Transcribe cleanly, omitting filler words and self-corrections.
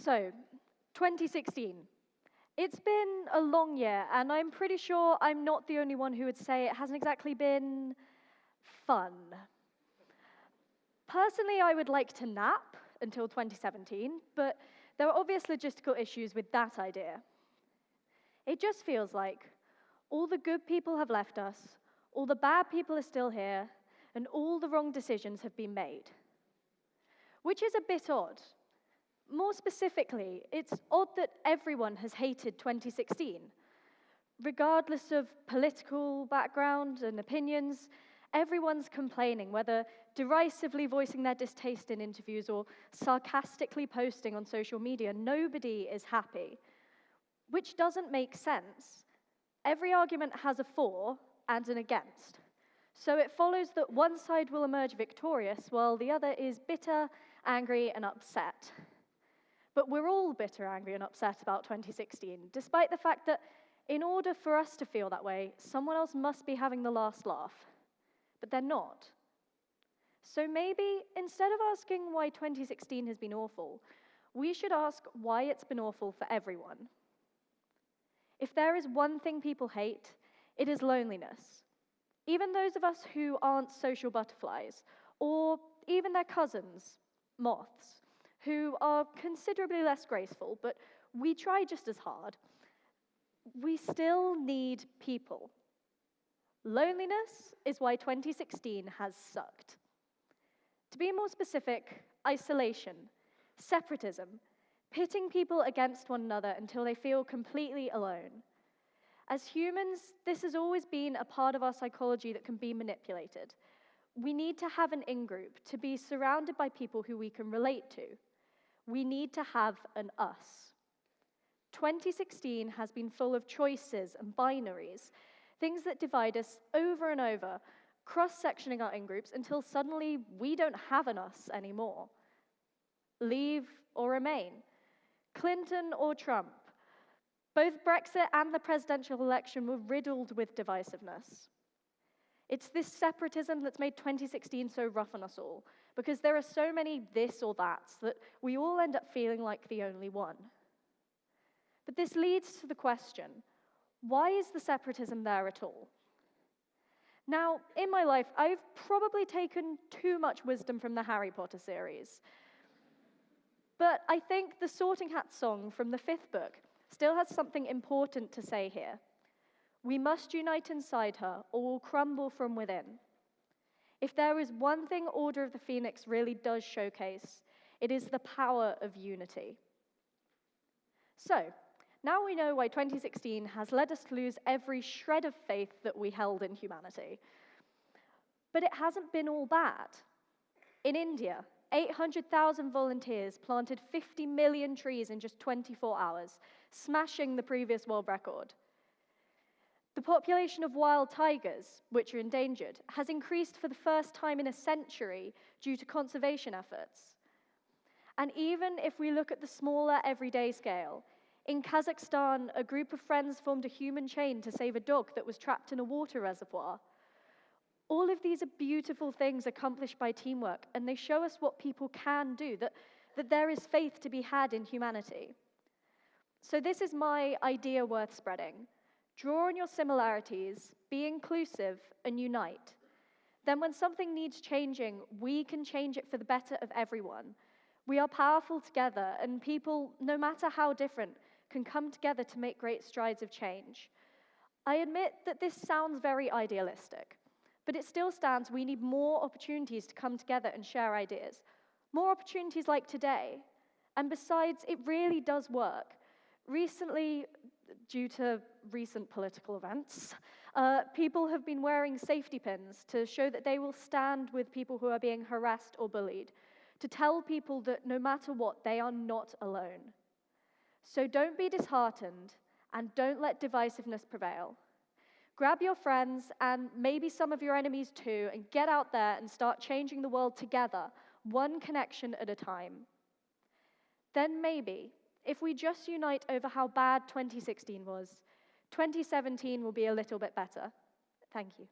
So, 2016. It's been a long year, and I'm pretty sure I'm not the only one who would say it hasn't exactly been fun. Personally, I would like to nap until 2017, but there are obvious logistical issues with that idea. It just feels like all the good people have left us, all the bad people are still here, and all the wrong decisions have been made. Which is a bit odd. More specifically, it's odd that everyone has hated 2016. Regardless of political background and opinions, everyone's complaining, whether derisively voicing their distaste in interviews or sarcastically posting on social media. Nobody is happy, which doesn't make sense. Every argument has a for and an against. So it follows that one side will emerge victorious while the other is bitter, angry, and upset. But we're all bitter, angry, and upset about 2016, despite the fact that in order for us to feel that way, someone else must be having the last laugh. But they're not. So maybe, instead of asking why 2016 has been awful, we should ask why it's been awful for everyone. If there is one thing people hate, it is loneliness. Even those of us who aren't social butterflies, or even their cousins, moths, who are considerably less graceful, but we try just as hard, we still need people. Loneliness is why 2016 has sucked. To be more specific, isolation, separatism, pitting people against one another until they feel completely alone. As humans, this has always been a part of our psychology that can be manipulated. We need to have an in-group, to be surrounded by people who we can relate to. We need to have an us. 2016 has been full of choices and binaries, things that divide us over and over, cross-sectioning our in-groups until suddenly we don't have an us anymore. Leave or remain. Clinton or Trump. Both Brexit and the presidential election were riddled with divisiveness. It's this separatism that's made 2016 so rough on us all, because there are so many this or that's that we all end up feeling like the only one. But this leads to the question, why is the separatism there at all? Now, in my life, I've probably taken too much wisdom from the Harry Potter series. But I think the Sorting Hat song from the 5th book still has something important to say here. We must unite inside her, or we'll crumble from within. If there is one thing Order of the Phoenix really does showcase, it is the power of unity. So, now we know why 2016 has led us to lose every shred of faith that we held in humanity. But it hasn't been all bad. In India, 800,000 volunteers planted 50 million trees in just 24 hours, smashing the previous world record. The population of wild tigers, which are endangered, has increased for the first time in a century due to conservation efforts. And even if we look at the smaller, everyday scale, in Kazakhstan, a group of friends formed a human chain to save a dog that was trapped in a water reservoir. All of these are beautiful things accomplished by teamwork, and they show us what people can do, that there is faith to be had in humanity. So this is my idea worth spreading. Draw on your similarities, be inclusive, and unite. Then when something needs changing, we can change it for the better of everyone. We are powerful together, and people, no matter how different, can come together to make great strides of change. I admit that this sounds very idealistic, but it still stands we need more opportunities to come together and share ideas. More opportunities like today. And besides, it really does work. Recently, due to recent political events, people have been wearing safety pins to show that they will stand with people who are being harassed or bullied, to tell people that no matter what, they are not alone. So don't be disheartened, and don't let divisiveness prevail. Grab your friends, and maybe some of your enemies too, and get out there and start changing the world together, one connection at a time. Then maybe, if we just unite over how bad 2016 was, 2017 will be a little bit better. Thank you.